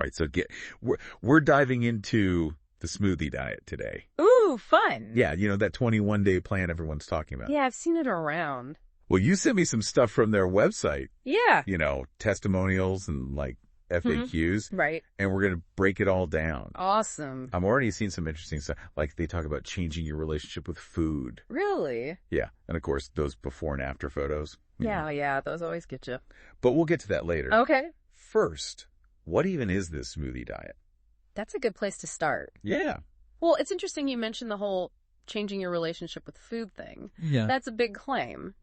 right, so we're diving into the smoothie diet today. Ooh, fun. Yeah, that 21-day plan everyone's talking about. Yeah, I've seen it around. Well, you sent me some stuff from their website. Yeah. Testimonials and like FAQs. Right. And we're going to break it all down. Awesome. I'm already seeing some interesting stuff. Like they talk about changing your relationship with food. Really? Yeah. And of course, those before and after photos. Yeah, those always get you. But we'll get to that later. Okay. First, what even is this smoothie diet? That's a good place to start. Yeah. Well, it's interesting you mentioned the whole changing your relationship with food thing. Yeah. That's a big claim,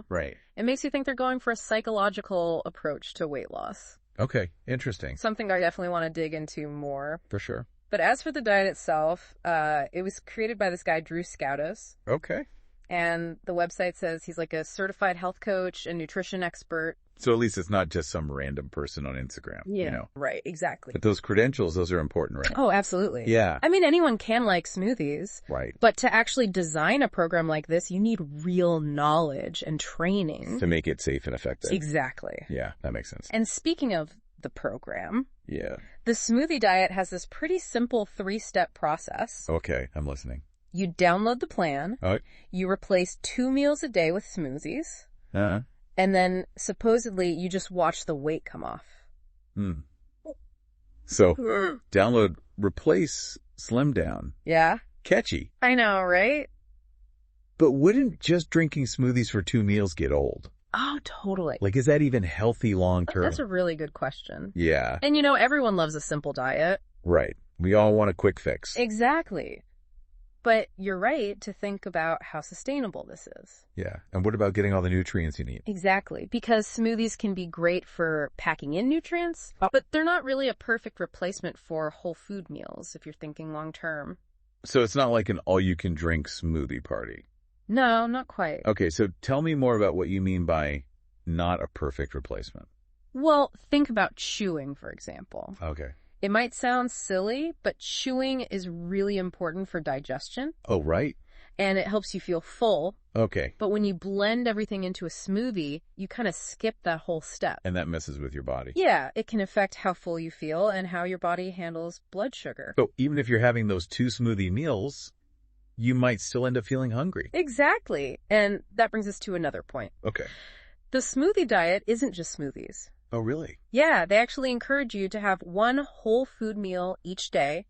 Right. It makes you think they're going for a psychological approach to weight loss. Okay. Interesting. Something I definitely want to dig into more. For sure. But as for the diet itself, it was created by this guy, Drew Skoudos. Okay. And the website says he's like a certified health coach and nutrition expert. So at least it's not just some random person on Instagram. Right, exactly. But those credentials, those are important, right? Oh, absolutely. Yeah. I mean, anyone can like smoothies. Right. But to actually design a program like this, you need real knowledge and training. To make it safe and effective. Exactly. Yeah, that makes sense. And speaking of the program, Yeah. the smoothie diet has this pretty simple 3-step process. Okay, I'm listening. You download the plan. All right. You replace 2 meals a day with smoothies. Uh-huh. And then supposedly you just watch the weight come off. So, download, replace, slim down. Yeah. Catchy. I know, right? But wouldn't just drinking smoothies for 2 meals get old? Oh, totally. Like, is that even healthy long term? That's a really good question. Yeah. And everyone loves a simple diet. Right. We all want a quick fix. Exactly. But you're right to think about how sustainable this is. Yeah. And what about getting all the nutrients you need? Exactly. Because smoothies can be great for packing in nutrients, but they're not really a perfect replacement for whole food meals if you're thinking long term. So it's not like an all-you-can-drink smoothie party. No, not quite. Okay, so tell me more about what you mean by not a perfect replacement. Well, think about chewing, for example. Okay. It might sound silly, but chewing is really important for digestion. Oh, right. And it helps you feel full. Okay. But when you blend everything into a smoothie, you kind of skip that whole step. And that messes with your body. Yeah, it can affect how full you feel and how your body handles blood sugar. So even if you're having those 2 smoothie meals, you might still end up feeling hungry. Exactly. And that brings us to another point. Okay. The smoothie diet isn't just smoothies. Oh, really? Yeah, they actually encourage you to have 1 whole food meal each day,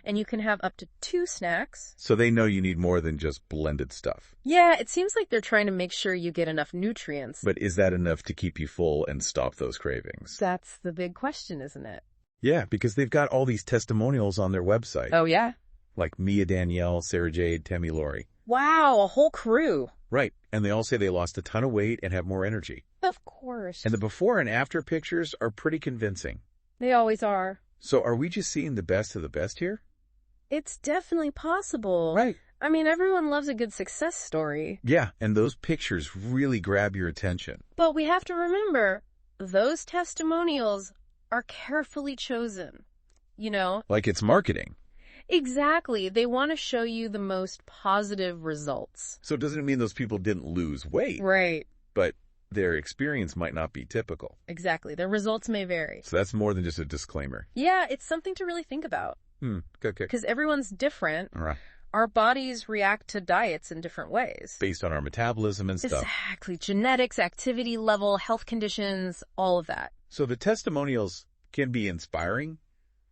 and you can have up to 2 snacks. So they know you need more than just blended stuff. Yeah, it seems like they're trying to make sure you get enough nutrients. But is that enough to keep you full and stop those cravings? That's the big question, isn't it? Yeah, because they've got all these testimonials on their website. Oh, yeah? Like Mia Danielle, Sarah Jade, Temi Lori. Wow, a whole crew. Right. And they all say they lost a ton of weight and have more energy. Of course. And the before and after pictures are pretty convincing. They always are. So are we just seeing the best of the best here? It's definitely possible. Right. I mean, everyone loves a good success story. Yeah, and those pictures really grab your attention. But we have to remember, those testimonials are carefully chosen. Like it's marketing. Exactly. They want to show you the most positive results. So doesn't it mean those people didn't lose weight? Right. But their experience might not be typical. Exactly. Their results may vary. So that's more than just a disclaimer. Yeah, it's something to really think about. Okay. Because everyone's different. All right. Our bodies react to diets in different ways. Based on our metabolism and stuff. Exactly. Genetics, activity level, health conditions, all of that. So the testimonials can be inspiring.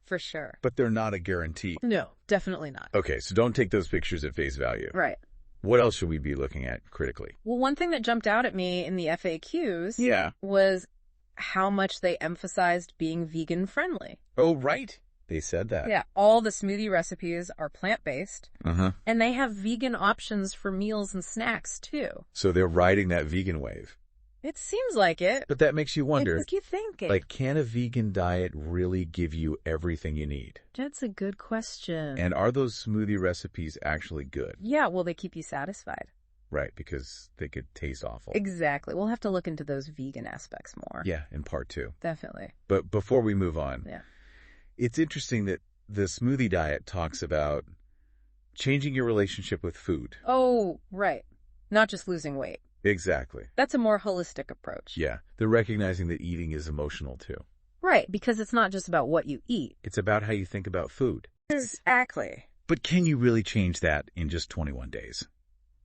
For sure. But they're not a guarantee. No, definitely not. Okay, so don't take those pictures at face value. Right. What else should we be looking at critically? Well, one thing that jumped out at me in the FAQs was how much they emphasized being vegan friendly. Oh, right. They said that. Yeah, all the smoothie recipes are plant-based. Uh-huh. And they have vegan options for meals and snacks, too. So they're riding that vegan wave. It seems like it. But that makes you wonder. It makes you think. Like, can a vegan diet really give you everything you need? That's a good question. And are those smoothie recipes actually good? Yeah, will they keep you satisfied? Right, because they could taste awful. Exactly. We'll have to look into those vegan aspects more. Yeah, in part 2. Definitely. But before we move on, yeah, it's interesting that the smoothie diet talks about changing your relationship with food. Oh, right. Not just losing weight. Exactly. That's a more holistic approach. Yeah. They're recognizing that eating is emotional too. Right, because it's not just about what you eat. It's about how you think about food. Exactly. But can you really change that in just 21 days?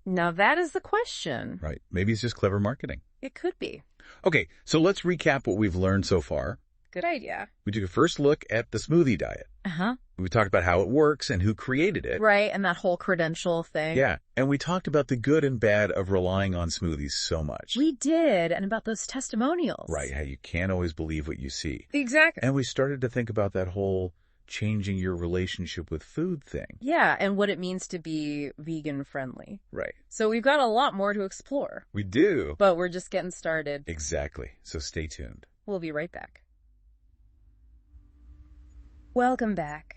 Now that is the question. Right. Maybe it's just clever marketing. It could be. Okay, so let's recap what we've learned so far. Good idea. We took a first look at the smoothie diet. Uh-huh. We talked about how it works and who created it. Right, and that whole credential thing. Yeah, and we talked about the good and bad of relying on smoothies so much. We did, and about those testimonials. Right, how you can't always believe what you see. Exactly. And we started to think about that whole changing your relationship with food thing. Yeah, and what it means to be vegan friendly. Right. So we've got a lot more to explore. We do. But we're just getting started. Exactly. So stay tuned. We'll be right back. Welcome back.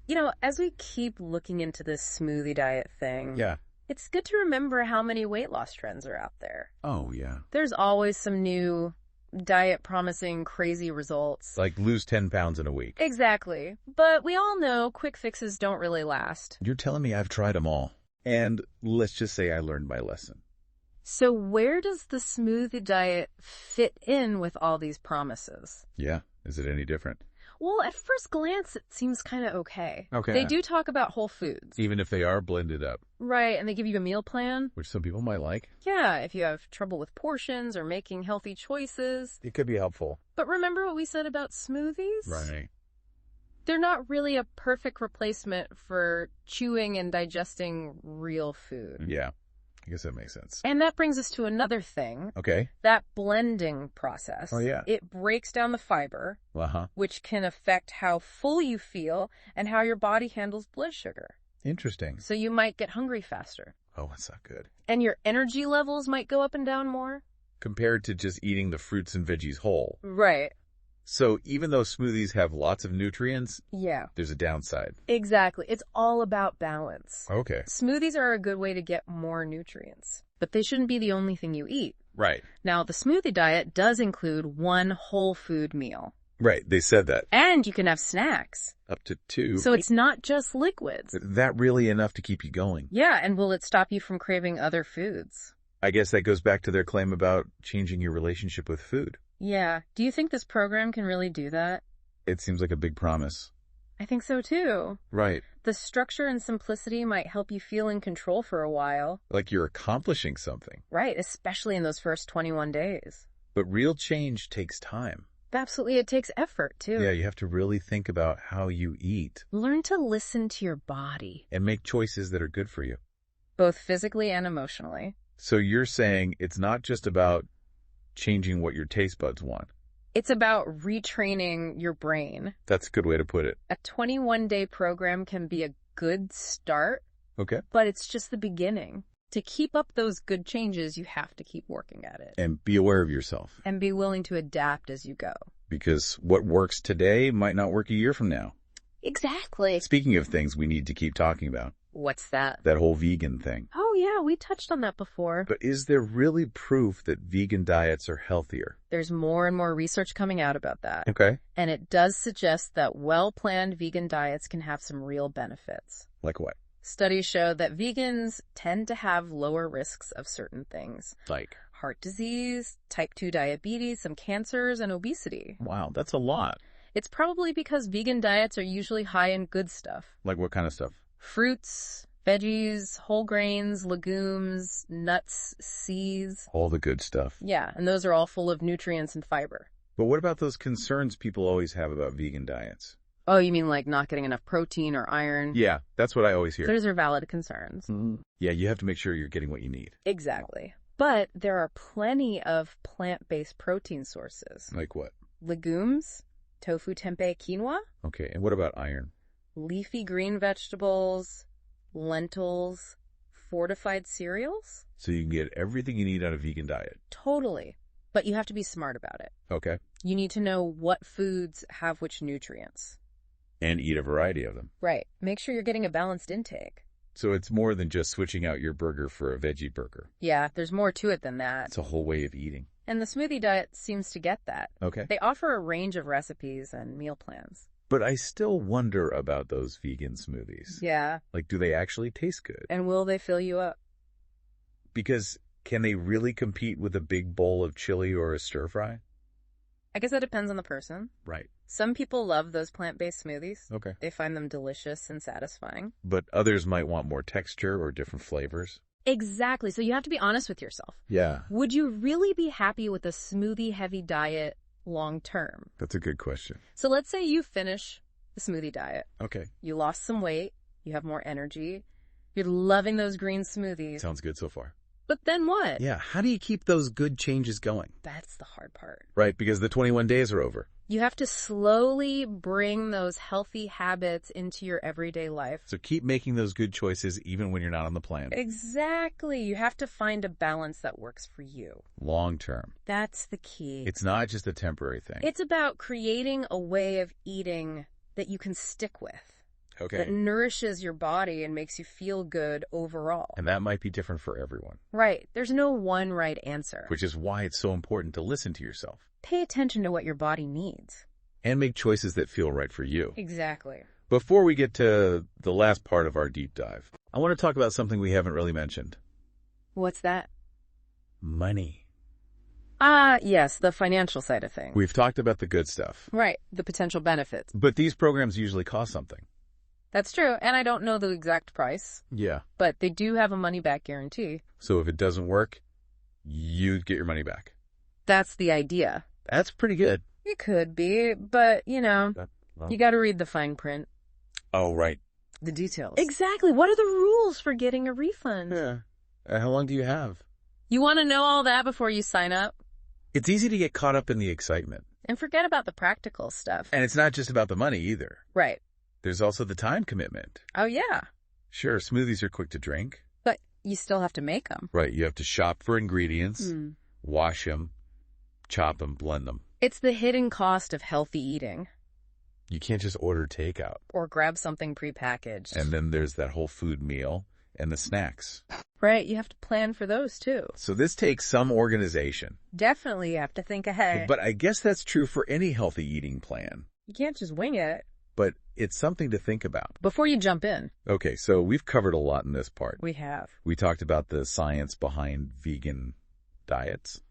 You know, as we keep looking into this smoothie diet thing, Yeah. it's good to remember how many weight loss trends are out there. Oh, yeah. There's always some new diet promising crazy results. Like lose 10 pounds in a week. Exactly. But we all know quick fixes don't really last. You're telling me I've tried them all. And let's just say I learned my lesson. So where does the smoothie diet fit in with all these promises? Yeah. Is it any different? Well, at first glance, it seems kind of okay. Okay. They do talk about whole foods. Even if they are blended up. Right, and they give you a meal plan. Which some people might like. Yeah, if you have trouble with portions or making healthy choices. It could be helpful. But remember what we said about smoothies? Right. They're not really a perfect replacement for chewing and digesting real food. Yeah. I guess that makes sense. And that brings us to another thing. Okay. That blending process. Oh, yeah. It breaks down the fiber, Uh-huh. which can affect how full you feel and how your body handles blood sugar. Interesting. So you might get hungry faster. Oh, that's not good. And your energy levels might go up and down more. Compared to just eating the fruits and veggies whole. Right. So even though smoothies have lots of nutrients, Yeah. there's a downside. Exactly. It's all about balance. Okay. Smoothies are a good way to get more nutrients, but they shouldn't be the only thing you eat. Right. Now, the smoothie diet does include one whole food meal. Right. They said that. And you can have snacks. Up to 2. So it's not just liquids. That really enough to keep you going? Yeah, and will it stop you from craving other foods? I guess that goes back to their claim about changing your relationship with food. Yeah. Do you think this program can really do that? It seems like a big promise. I think so too. Right. The structure and simplicity might help you feel in control for a while. Like you're accomplishing something. Right, especially in those first 21 days. But real change takes time. Absolutely, it takes effort too. Yeah, you have to really think about how you eat. Learn to listen to your body. And make choices that are good for you. Both physically and emotionally. So you're saying it's not just about changing what your taste buds want. It's about retraining your brain. That's a good way to put it. A 21-day program can be a good start. Okay. But it's just the beginning. To keep up those good changes, you have to keep working at it. And be aware of yourself. And be willing to adapt as you go. Because what works today might not work a year from now. Exactly. Speaking of things we need to keep talking about. What's that? That whole vegan thing. Oh, yeah, we touched on that before. But is there really proof that vegan diets are healthier? There's more and more research coming out about that. Okay. And it does suggest that well-planned vegan diets can have some real benefits. Like what? Studies show that vegans tend to have lower risks of certain things. Like? Heart disease, type 2 diabetes, some cancers, and obesity. Wow, that's a lot. It's probably because vegan diets are usually high in good stuff. Like what kind of stuff? Fruits, veggies, whole grains, legumes, nuts, seeds. All the good stuff. Yeah, and those are all full of nutrients and fiber. But what about those concerns people always have about vegan diets? Oh, you mean like not getting enough protein or iron? Yeah, that's what I always hear. Those are valid concerns. Yeah, you have to make sure you're getting what you need. Exactly. But there are plenty of plant-based protein sources. Like what? Legumes, tofu, tempeh, quinoa, Okay, and what about iron? leafy green vegetables, lentils, fortified cereals. So you can get everything you need out of a vegan diet. Totally. But you have to be smart about it. Okay. You need to know what foods have which nutrients. And eat a variety of them. Right. Make sure you're getting a balanced intake. So it's more than just switching out your burger for a veggie burger. Yeah, there's more to it than that. It's a whole way of eating. And the smoothie diet seems to get that. Okay. They offer a range of recipes and meal plans. But I still wonder about those vegan smoothies. Yeah. Like, do they actually taste good? And will they fill you up? Because can they really compete with a big bowl of chili or a stir fry? I guess that depends on the person. Right. Some people love those plant-based smoothies. Okay. They find them delicious and satisfying. But others might want more texture or different flavors. Exactly. So you have to be honest with yourself. Yeah. Would you really be happy with a smoothie-heavy diet long term? That's a good question. So let's say you finish the smoothie diet. Okay. You lost some weight. You have more energy. You're loving those green smoothies. Sounds good so far. But then what? Yeah. How do you keep those good changes going? That's the hard part. Right, because the 21 days are over. You have to slowly bring those healthy habits into your everyday life. So keep making those good choices even when you're not on the plan. Exactly. You have to find a balance that works for you. Long term. That's the key. It's not just a temporary thing. It's about creating a way of eating that you can stick with. Okay. That nourishes your body and makes you feel good overall. And that might be different for everyone. Right. There's no one right answer. Which is why it's so important to listen to yourself. Pay attention to what your body needs. And make choices that feel right for you. Exactly. Before we get to the last part of our deep dive, I want to talk about something we haven't really mentioned. What's that? Money. Yes, the financial side of things. We've talked about the good stuff. Right, the potential benefits. But these programs usually cost something. That's true, and I don't know the exact price. Yeah. But they do have a money-back guarantee. So if it doesn't work, you get your money back. That's the idea. That's pretty good. It could be, but, you got to read the fine print. Oh, right. The details. Exactly. What are the rules for getting a refund? Yeah. How long do you have? You want to know all that before you sign up? It's easy to get caught up in the excitement. And forget about the practical stuff. And it's not just about the money either. Right. There's also the time commitment. Oh, yeah. Sure, smoothies are quick to drink. But you still have to make them. Right, you have to shop for ingredients, wash them, chop them, blend them. It's the hidden cost of healthy eating. You can't just order takeout. Or grab something prepackaged. And then there's that whole food meal and the snacks. Right, you have to plan for those too. So this takes some organization. Definitely you have to think ahead. But I guess that's true for any healthy eating plan. You can't just wing it. But it's something to think about. Before you jump in. Okay, so we've covered a lot in this part. We have. We talked about the science behind vegan diets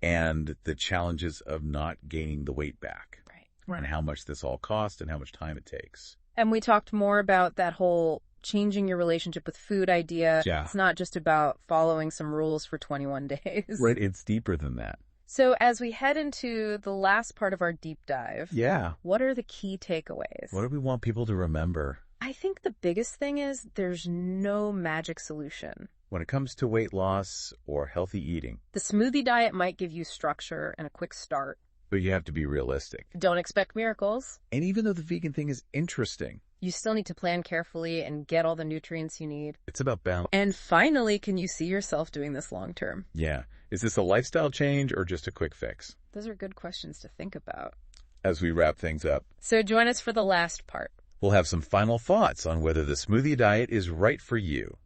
and the challenges of not gaining the weight back. Right. And how much this all costs and how much time it takes. And we talked more about that whole changing your relationship with food idea. Yeah. It's not just about following some rules for 21 days. Right, it's deeper than that. So as we head into the last part of our deep dive, Yeah. what are the key takeaways? What do we want people to remember? I think the biggest thing is there's no magic solution. When it comes to weight loss or healthy eating, The smoothie diet might give you structure and a quick start. but you have to be realistic. Don't expect miracles. And even though the vegan thing is interesting, You still need to plan carefully and get all the nutrients you need. it's about balance. And finally, can you see yourself doing this long term? Yeah. Is this a lifestyle change or just a quick fix? Those are good questions to think about. As we wrap things up, So join us for the last part. we'll have some final thoughts on whether the smoothie diet is right for you.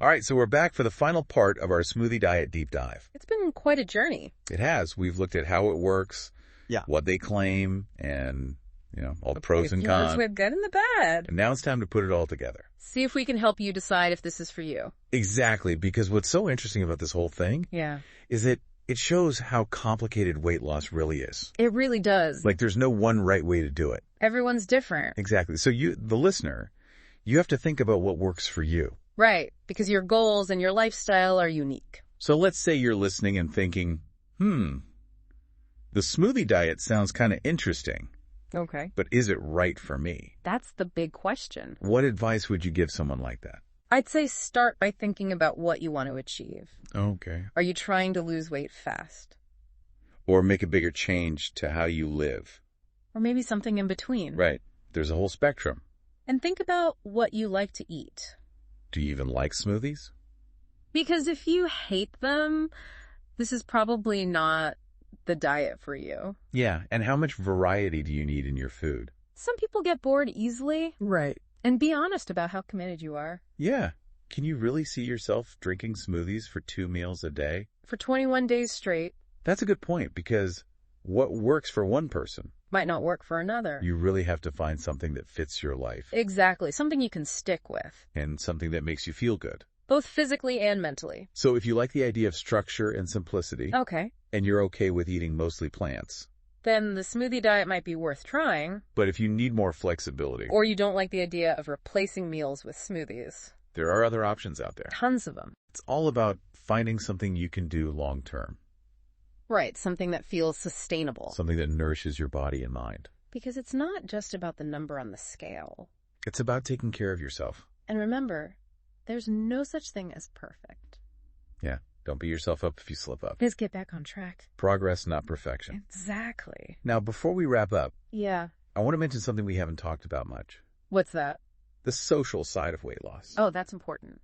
All right, so we're back for the final part of our smoothie diet deep dive. It's been quite a journey. It has. We've looked at how it works, what they claim, and, all the pros and cons. We're good and the bad. And now it's time to put it all together. See if we can help you decide if this is for you. Exactly, because what's so interesting about this whole thing Yeah. is that it shows how complicated weight loss really is. It really does. Like, there's no one right way to do it. Everyone's different. Exactly. So you, the listener, you have to think about what works for you. Right. Because your goals and your lifestyle are unique. So let's say you're listening and thinking, the smoothie diet sounds kind of interesting, Okay. but is it right for me? That's the big question. What advice would you give someone like that? I'd say start by thinking about what you want to achieve. Okay. Are you trying to lose weight fast? Or make a bigger change to how you live. Or maybe something in between. Right. There's a whole spectrum. And think about what you like to eat. Do you even like smoothies? Because if you hate them, this is probably not the diet for you. Yeah. And how much variety do you need in your food? Some people get bored easily. Right. And be honest about how committed you are. Yeah. Can you really see yourself drinking smoothies for 2 meals a day? For 21 days straight, That's a good point, because what works for one person, might not work for another. you really have to find something that fits your life Exactly. Something you can stick with. and something that makes you feel good. both physically and mentally. So if you like the idea of structure and simplicity, Okay. and you're okay with eating mostly plants, Then the smoothie diet might be worth trying. but if you need more flexibility, Or you don't like the idea of replacing meals with smoothies. there are other options out there. Tons of them. It's all about finding something you can do long term, Right, something that feels sustainable. something that nourishes your body and mind. Because it's not just about the number on the scale. It's about taking care of yourself. And remember, there's no such thing as perfect. Yeah, don't beat yourself up if you slip up. Let's get back on track. Progress, not perfection. Exactly. Now, before we wrap up, Yeah. I want to mention something we haven't talked about much. What's that? The social side of weight loss. Oh, that's important.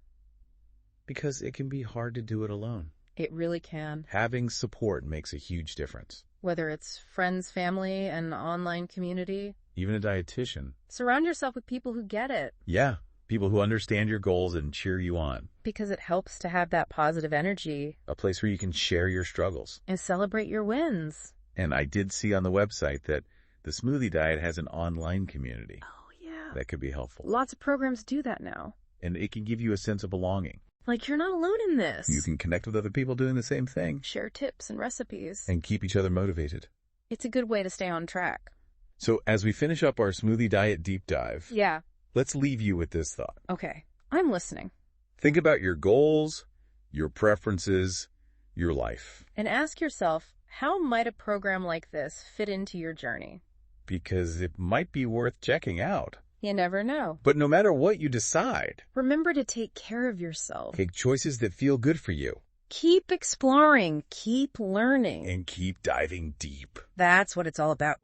Because it can be hard to do it alone. It really can. Having support makes a huge difference. Whether it's friends, family, an online community. Even a dietitian. Surround yourself with people who get it. Yeah, people who understand your goals and cheer you on. Because it helps to have that positive energy. A place where you can share your struggles. And celebrate your wins. And I did see on the website that the Smoothie Diet has an online community. Oh, yeah. That could be helpful. Lots of programs do that now. And it can give you a sense of belonging. Like you're not alone in this. You can connect with other people doing the same thing. Share tips and recipes. And keep each other motivated. It's a good way to stay on track. So as we finish up our Smoothie Diet deep dive, Yeah. let's leave you with this thought. Okay. I'm listening. Think about your goals, your preferences, your life. And ask yourself, how might a program like this fit into your journey? Because it might be worth checking out. You never know. But no matter what you decide, Remember to take care of yourself. take choices that feel good for you. Keep exploring. Keep learning. And keep diving deep. That's what it's all about.